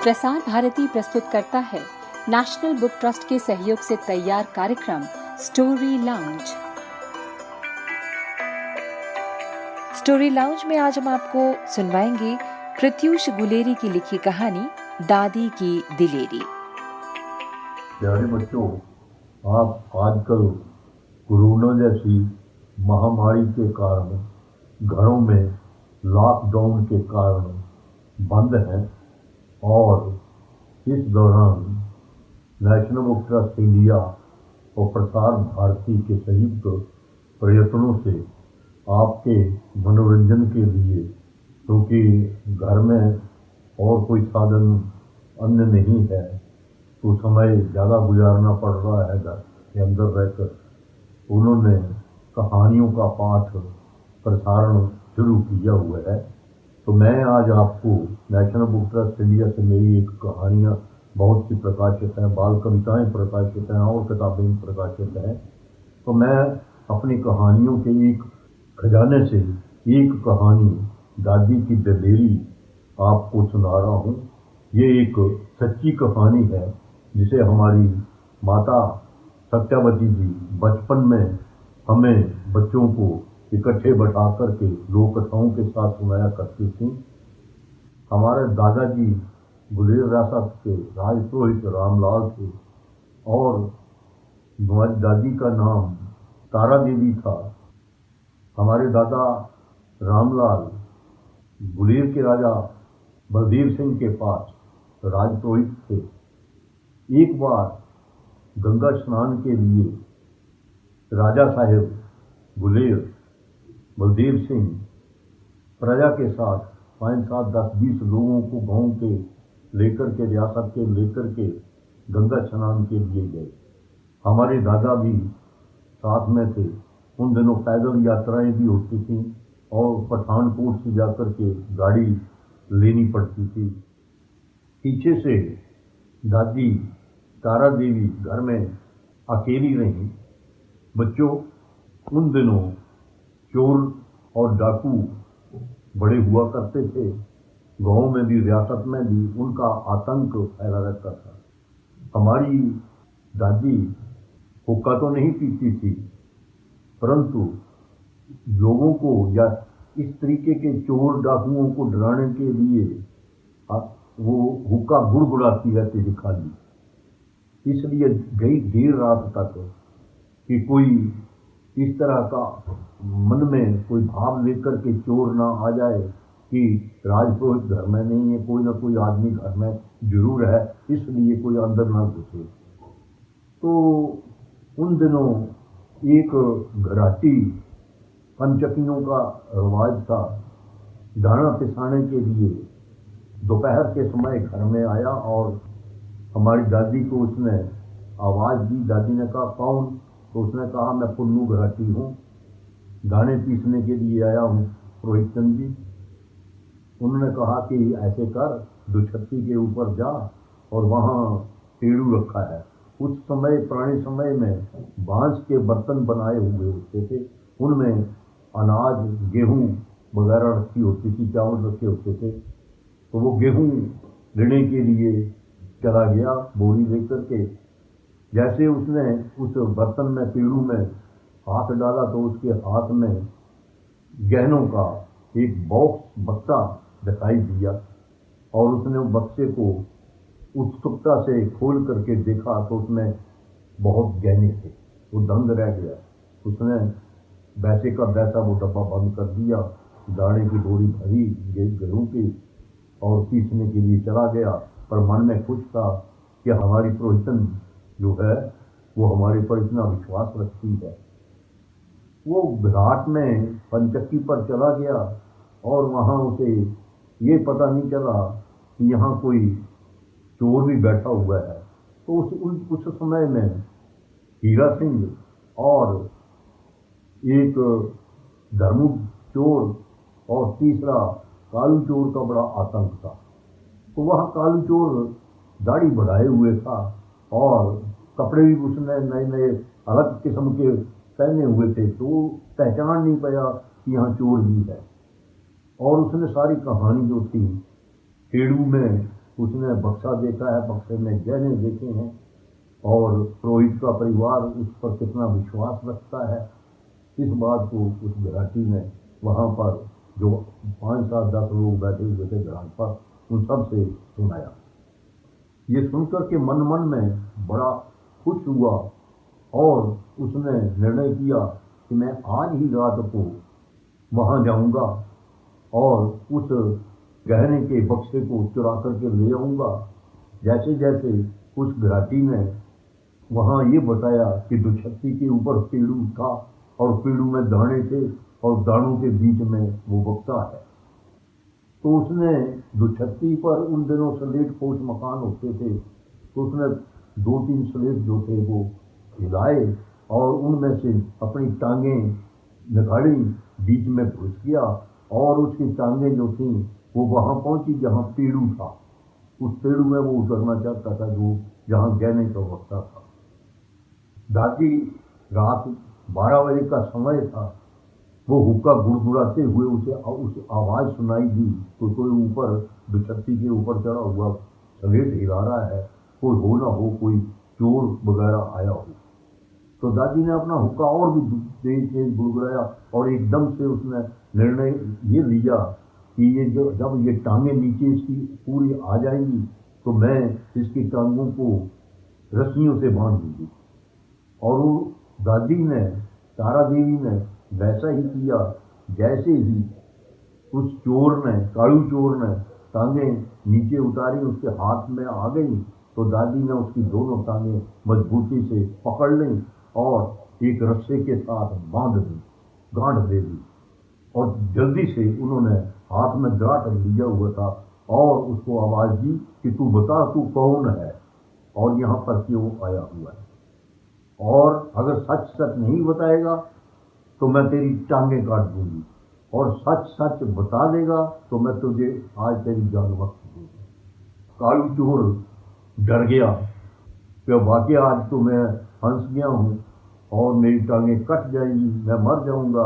प्रसार भारती प्रस्तुत करता है नेशनल बुक ट्रस्ट के सहयोग से तैयार कार्यक्रम स्टोरी लाउंज। स्टोरी लाउंज में आज हम आपको सुनवाएंगे प्रत्यूष गुलेरी की लिखी कहानी दादी की दिलेरी। प्यारे बच्चों, आप आजकल कोरोना जैसी महामारी के कारण घरों में लॉकडाउन के कारण बंद हैं और इस दौरान नेशनल बुक ट्रस्ट इंडिया और प्रसार भारती के संयुक्त प्रयत्नों से आपके मनोरंजन के लिए, क्योंकि घर में और कोई साधन अन्य नहीं है तो समय ज़्यादा गुजारना पड़ रहा है घर के अंदर रहकर, उन्होंने कहानियों का पाठ प्रसारण शुरू किया हुआ है। तो मैं आज आपको नेशनल बुक ट्रस्ट इंडिया से मेरी एक कहानियाँ बहुत सी प्रकाशित हैं, बाल कविताएं प्रकाशित हैं और किताबें प्रकाशित हैं। तो मैं अपनी कहानियों के एक खजाने से एक कहानी दादी की दिलेरी आपको सुना रहा हूँ। ये एक सच्ची कहानी है जिसे हमारी माता सत्यावती जी बचपन में हमें बच्चों को इकट्ठे बैठा करके लोक कथाओं के साथ सुनाया करती थी। हमारे दादाजी गुलेर रियासत के राजपुरोहित रामलाल थे और हमारी दादी का नाम तारा देवी था। हमारे दादा रामलाल गुलेर के राजा बलदेव सिंह के पास राजपुरोहित थे। एक बार गंगा स्नान के लिए राजा साहेब गुलेर बलदेव सिंह प्रजा के साथ 5, 7, 10, 20 लोगों को गांव के लेकर के रियासत के लेकर के गंगा स्नान के लिए गए। हमारे दादा भी साथ में थे। उन दिनों पैदल यात्राएं भी होती थी और पठानकोट से जाकर के गाड़ी लेनी पड़ती थी। पीछे से दादी तारा देवी घर में अकेली रहीं। बच्चों, उन दिनों चोर और डाकू बड़े हुआ करते थे। गांव में भी रियासत में भी उनका आतंक फैला रहता था। हमारी दादी हुक्का तो नहीं पीती थी, परंतु लोगों को या इस तरीके के चोर डाकुओं को डराने के लिए वो हुक्का गुड़गुड़ाती रहती थी खाली। इसलिए गई देर रात तक कि कोई इस तरह का मन में कोई भाव लेकर के चोर ना आ जाए कि राजपुरोहित घर में नहीं है, कोई ना कोई आदमी घर में जरूर है, इसलिए कोई अंदर ना घुसे। तो उन दिनों एक घराटी पंचकियों का रिवाज था। दाना पिसाने के लिए दोपहर के समय घर में आया और हमारी दादी को उसने आवाज़ दी। दादी ने कहा, कौन? तो उसने कहा, मैं पुन्नू घराटी हूँ, दाने पीसने के लिए आया हूँ पुरोहित चंद जी। उन्होंने कहा कि ऐसे कर, दुछत्ती के ऊपर जा और वहाँ पेड़ू रखा है। उस समय पुराने समय में बांस के बर्तन बनाए हुए होते थे, उनमें अनाज गेहूँ वगैरह रखी होती थी, चावल रखे होते थे। तो वो गेहूँ लेने के लिए चला गया बोरी लेकर के। जैसे उसने उस बर्तन में पेड़ू में हाथ डाला तो उसके हाथ में गहनों का एक बॉक्स बक्सा दिखाई दिया और उसने उस बक्से को उत्सुकता से खोल करके देखा तो उसमें बहुत गहने थे। वो दंग रह गया। उसने वैसे का वैसा वो डब्बा बंद कर दिया, दाने की बोरी भरी गेहूं की और पीसने के लिए चला गया। पर मन में खुश था कि हमारी पुरोहितन जो है वो हमारे पर इतना विश्वास रखती है। वो घाट में पंचक्की पर चला गया और वहाँ उसे ये पता नहीं चला कि यहाँ कोई चोर भी बैठा हुआ है। तो उस समय में हीरा सिंह और एक धर्मू चोर और तीसरा कालू चोर का बड़ा आतंक था। तो वह कालू चोर दाढ़ी बढ़ाए हुए था और कपड़े भी उसने नए नए अलग किस्म के पहने हुए थे, तो पहचान नहीं पाया कि यहाँ चोर भी है। और उसने सारी कहानी जो थी खेड़ू में उसने बक्सा देखा है, बक्से में गहने देखे हैं और पुरोहित का परिवार उस पर कितना विश्वास रखता है। इस बात को उस घराटी ने वहाँ पर जो 5, 7, 10 लोग बैठे हुए थे घराट पर, उन सब से सुनाया। ये सुनकर के मन मन में बड़ा खुश हुआ और उसने निर्णय किया कि मैं आज ही रात को वहाँ जाऊँगा और उस गहने के बक्से को चुरा करके ले आऊँगा। जैसे जैसे उस घराटी ने वहाँ ये बताया कि दुछत्ती के ऊपर पेड़ू था और पेड़ू में दाने थे और दानों के बीच में वो बक्सा है, तो उसने दुछत्ती पर उन दिनों स्लेट पोश मकान होते थे, तो उसने 2-3 स्लेट जो थे वो हिलाए और उनमें से अपनी टांगें निकाली, बीच में घुस गया और उसकी टांगें जो थी वो वहाँ पहुँची जहाँ पेड़ू था। उस पेड़ू में वो उतरना चाहता था जो जहाँ गहने का बक्सा था। दादी रात 12 बजे का समय था, वो हुक्का गुड़गुड़ाते हुए उसे आवाज़ सुनाई दी तो कोई ऊपर दुछत्ती के ऊपर चढ़ा हुआ स्लेट हिला रहा है, कोई हो ना हो कोई चोर वगैरह आया हो। तो दादी ने अपना हुक्का और भी तेज गुड़गुड़ाया और एकदम से उसने निर्णय ये लिया कि ये जब ये टांगें नीचे इसकी पूरी आ जाएंगी तो मैं इसकी टांगों को रस्सियों से बांध दूंगी। और वो दादी ने, तारा देवी ने वैसा ही किया। जैसे ही उस चोर ने, कालू चोर ने टांगें नीचे उतारी, उसके हाथ में आ गई, तो दादी ने उसकी दोनों टांगें मजबूती से पकड़ ली और एक रस्से के साथ बांध दी, गांठ दे दी। और जल्दी से उन्होंने हाथ में दराट लिया हुआ था और उसको आवाज़ दी कि तू बता, तू कौन है और यहाँ पर क्यों आया हुआ है, और अगर सच सच नहीं बताएगा तो मैं तेरी टांगें काट दूंगी, और सच सच बता देगा तो मैं तुझे आज तेरी जान बख्श दूंगा। कालू चोर डर गया कि वाकई आज तो मैं फंस गया हूँ और मेरी टांगें कट जाएंगी, मैं मर जाऊँगा।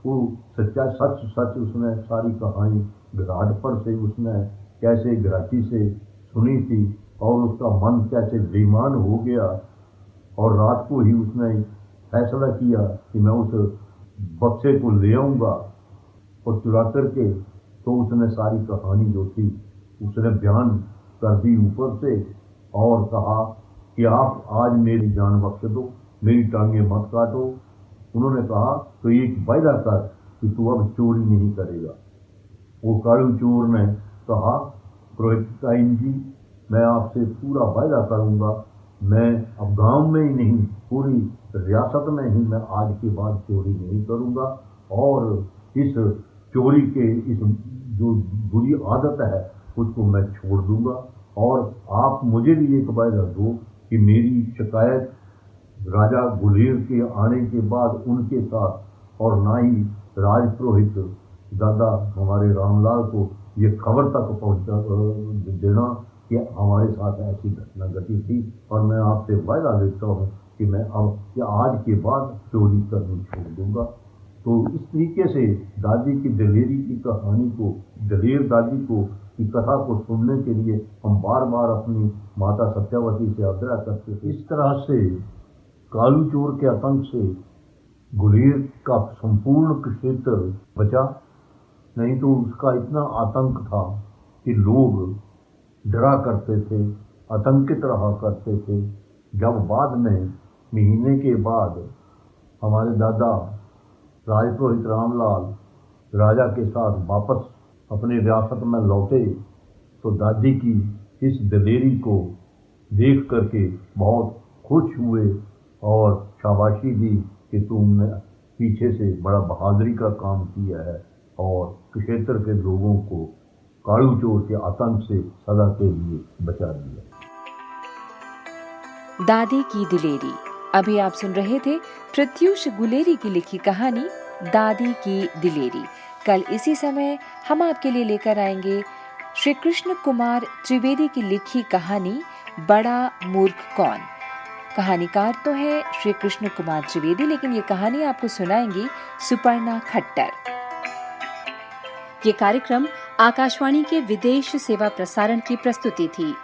वो सच्चा सच सच उसने सारी कहानी घराट पर से उसने कैसे घराटी से सुनी थी और उसका मन कैसे बेईमान हो गया, और रात को ही उसने फैसला किया कि मैं उस बक्से को ले आऊँगा और चुरा करके। तो उसने सारी कहानी जो थी उसने बयान कर दी ऊपर से और कहा कि आप आज मेरी जान बख्श दो, मेरी टांगें मत काटो। उन्होंने कहा तो एक वायदा कर कि तू अब चोरी नहीं करेगा। वो कालू चोर ने कहा, पुरोहित जी, मैं आपसे पूरा वायदा करूँगा, मैं अब गांव में ही नहीं पूरी रियासत में ही मैं आज के बाद चोरी नहीं करूँगा और इस चोरी के इस जो बुरी आदत है उसको मैं छोड़ दूँगा। और आप मुझे भी एक वायदा दो कि मेरी शिकायत राजा गुलेर के आने के बाद उनके साथ और ना ही राजपुरोहित दादा हमारे रामलाल को ये खबर तक पहुँचा देना कि हमारे साथ ऐसी घटना घटी थी, और मैं आपसे वायदा देता हूँ कि मैं अब या आज के बाद चोरी करनी छोड़ दूँगा। तो इस तरीके से दादी की दलेरी की कहानी को, दलेर दादी को की कथा को सुनने के लिए हम बार बार अपनी माता सत्यावती से आग्रह करते थे। इस तरह से कालू चोर के आतंक से गुलेर का संपूर्ण क्षेत्र बचा, नहीं तो उसका इतना आतंक था कि लोग डरा करते थे, आतंकित रहा करते थे। जब बाद में महीने के बाद हमारे दादा राजपुरोहित रामलाल राजा के साथ वापस अपनी रियासत में लौटे तो दादी की इस दलेरी को देख करके बहुत खुश हुए और शाबाशी दी कि तुमने पीछे से बड़ा बहादुरी का काम किया है और क्षेत्र के लोगों को कालू चोर के आतंक से सदा के लिए बचा दिया। दादी की दिलेरी। अभी आप सुन रहे थे प्रत्यूष गुलेरी की लिखी कहानी दादी की दिलेरी। कल इसी समय हम आपके लिए लेकर आएंगे श्री कृष्ण कुमार त्रिवेदी की लिखी कहानी बड़ा मूर्ख कौन। कहानीकार तो है श्री कृष्ण कुमार त्रिवेदी, लेकिन ये कहानी आपको सुनाएंगी सुपर्णा खट्टर। ये कार्यक्रम आकाशवाणी के विदेश सेवा प्रसारण की प्रस्तुति थी।